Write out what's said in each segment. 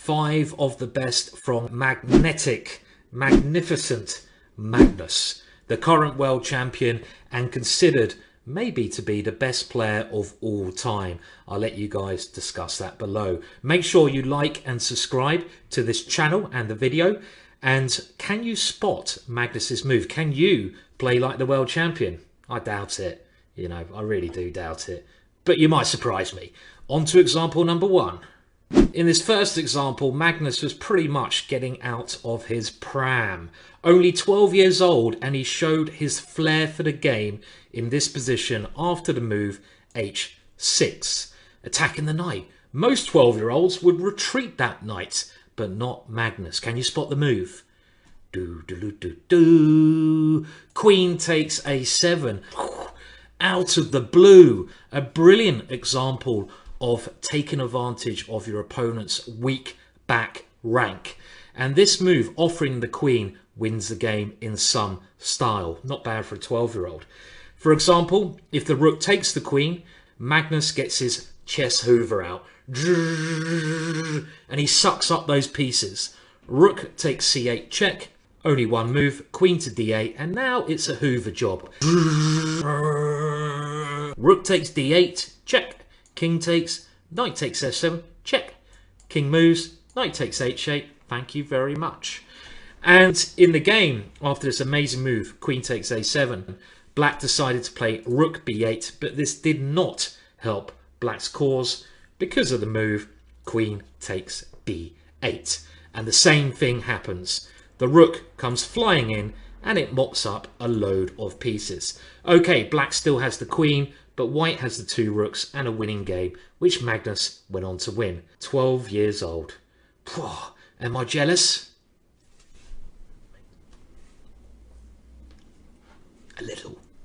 5 of the best from magnificent Magnus, the current world champion and considered maybe to be the best player of all time. I'll let you guys discuss that below. Make sure you like and subscribe to this channel and the video. And can you spot Magnus's move? Can you play like the world champion? I doubt it. You know, I really do doubt it. But you might surprise me. On to example number 1. In this first example, Magnus was pretty much getting out of his pram. Only 12 years old, and he showed his flair for the game in this position after the move h6. Attacking the knight. Most 12-year-olds would retreat that knight, but not Magnus. Can you spot the move? Queen takes a7. Out of the blue. A brilliant example of taking advantage of your opponent's weak back rank. And this move, offering the queen, wins the game in some style. Not bad for a 12-year-old. For example, if the rook takes the queen, Magnus gets his chess hoover out. And he sucks up those pieces. Rook takes c8 check. Only one move. Queen to d8. And now it's a hoover job. Rook takes d8. Check. King takes. Knight takes f7. Check. King moves. Knight takes h8. Thank you very much. And in the game, after this amazing move, Queen takes a7, Black decided to play Rook b8, but this did not help Black's cause because of the move Queen takes b8. And the same thing happens. The Rook comes flying in and it mops up a load of pieces. Okay, Black still has the Queen, but White has the 2 rooks and a winning game, which Magnus went on to win. 12 years old. Am I jealous? A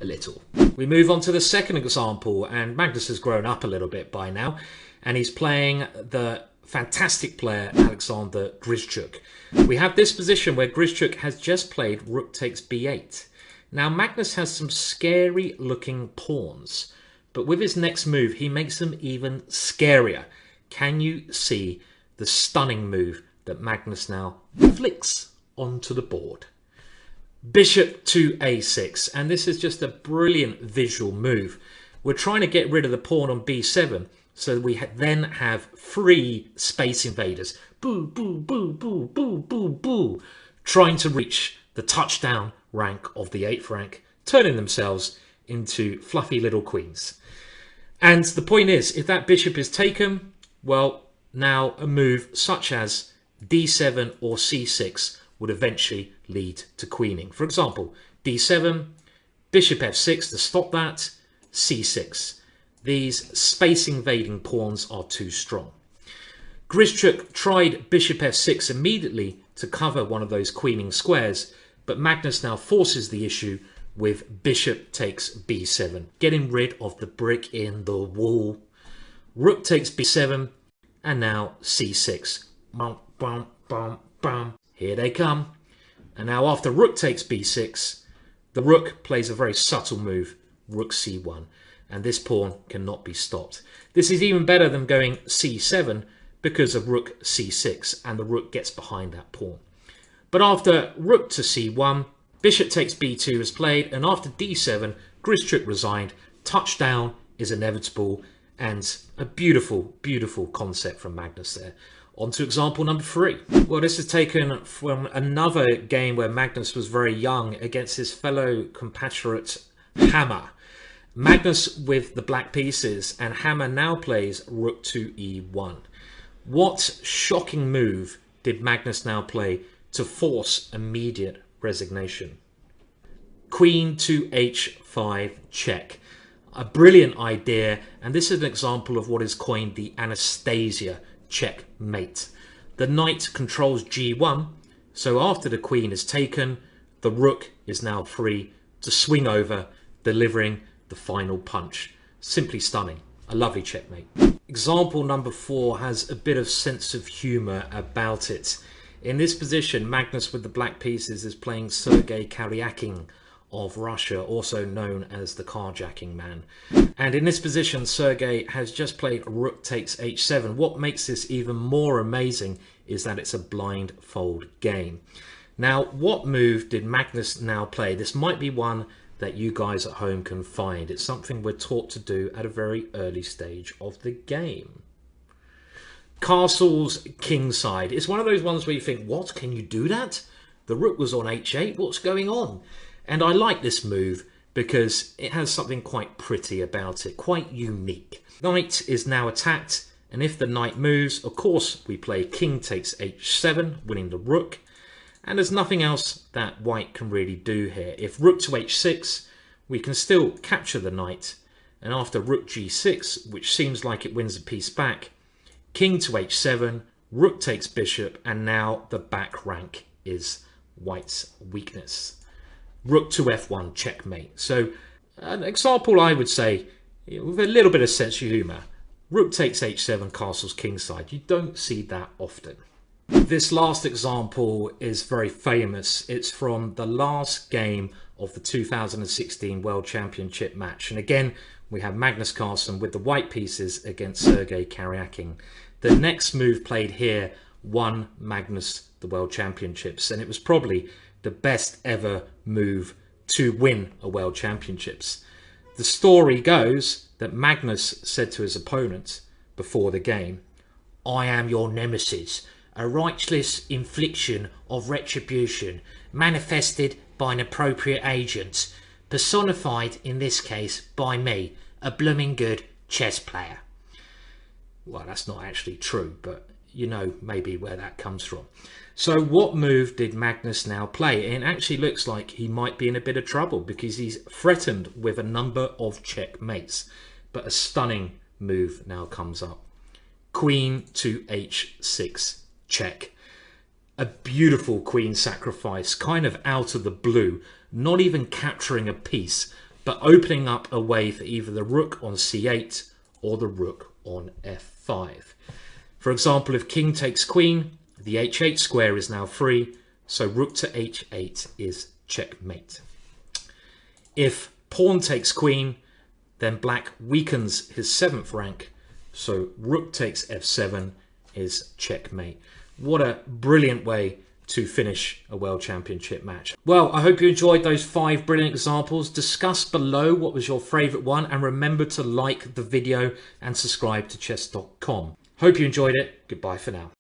little. We move on to the second example, and Magnus has grown up a little bit by now, and he's playing the fantastic player Alexander Grischuk. We have this position where Grischuk has just played Rook takes b8. Now Magnus has some scary looking pawns, but with his next move he makes them even scarier. Can you see the stunning move that Magnus now flicks onto the board? Bishop to a6, and this is just a brilliant visual move. We're trying to get rid of the pawn on b7, so we then have 3 space invaders. Boo, boo, boo, boo, boo, boo, boo. Trying to reach the touchdown rank of the 8th rank, turning themselves into fluffy little queens. And the point is, if that bishop is taken, well, now a move such as d7 or c6 would eventually lead to queening. For example, d7, bishop f6 to stop that, c6. These space invading pawns are too strong. Grischuk tried bishop f6 immediately to cover one of those queening squares, but Magnus now forces the issue with bishop takes b7, getting rid of the brick in the wall. Rook takes b7, and now c6. Bum, bum, bum, bum. Here they come. And now after rook takes b6, the rook plays a very subtle move, rook c1. And this pawn cannot be stopped. This is even better than going c7 because of rook c6, and the rook gets behind that pawn. But after rook to c1, bishop takes b2 is played, and after d7, Grischuk resigned. Touchdown is inevitable, and a beautiful, beautiful concept from Magnus there. On to example number 3. Well, this is taken from another game where Magnus was very young against his fellow compatriot Hammer. Magnus with the black pieces, and Hammer now plays rook to e1. What shocking move did Magnus now play to force immediate resignation? Queen to h5 check. A brilliant idea, and this is an example of what is coined the Anastasia checkmate. The knight controls g1, so after the queen is taken, the rook is now free to swing over, delivering the final punch. Simply stunning. A lovely checkmate. Example number 4 has a bit of sense of humor about it. In this position, Magnus with the black pieces is playing Sergei Karyakin of Russia, also known as the carjacking man. And in this position, Sergei has just played rook takes h7. What makes this even more amazing is that it's a blindfold game. Now, what move did Magnus now play? This might be one that you guys at home can find. It's something we're taught to do at a very early stage of the game. Castle's kingside. It's one of those ones where you think, what, can you do that? The rook was on h8, what's going on? And I like this move because it has something quite pretty about it, quite unique. Knight is now attacked, and if the knight moves, of course, we play king takes h7, winning the rook. And there's nothing else that white can really do here. If rook to h6, we can still capture the knight. And after rook g6, which seems like it wins a piece back, king to h7, rook takes bishop, and now the back rank is white's weakness. Rook to f1, checkmate. So an example, I would say, with a little bit of sense of humour, rook takes h7, castle's kingside. You don't see that often. This last example is very famous. It's from the last game of the 2016 World Championship match. And again, we have Magnus Carlsen with the white pieces against Sergei Karyakin. The next move played here won Magnus the World Championships, and it was probably the best ever move to win a World Championships. The story goes that Magnus said to his opponent before the game, "I am your nemesis, a righteous infliction of retribution, manifested by an appropriate agent, personified in this case by me, a blooming good chess player." Well, that's not actually true, but you know maybe where that comes from. So what move did Magnus now play? It actually looks like he might be in a bit of trouble because he's threatened with a number of checkmates. But a stunning move now comes up. Queen to h6, check. A beautiful queen sacrifice, kind of out of the blue, not even capturing a piece, but opening up a way for either the rook on c8 or the rook on f5. For example, if king takes queen, the h8 square is now free, so rook to h8 is checkmate. If pawn takes queen, then black weakens his 7th rank, so rook takes f7 is checkmate. What a brilliant way to finish a World Championship match. Well, I hope you enjoyed those 5 brilliant examples. Discuss below what was your favourite one, and remember to like the video and subscribe to chess.com. Hope you enjoyed it. Goodbye for now.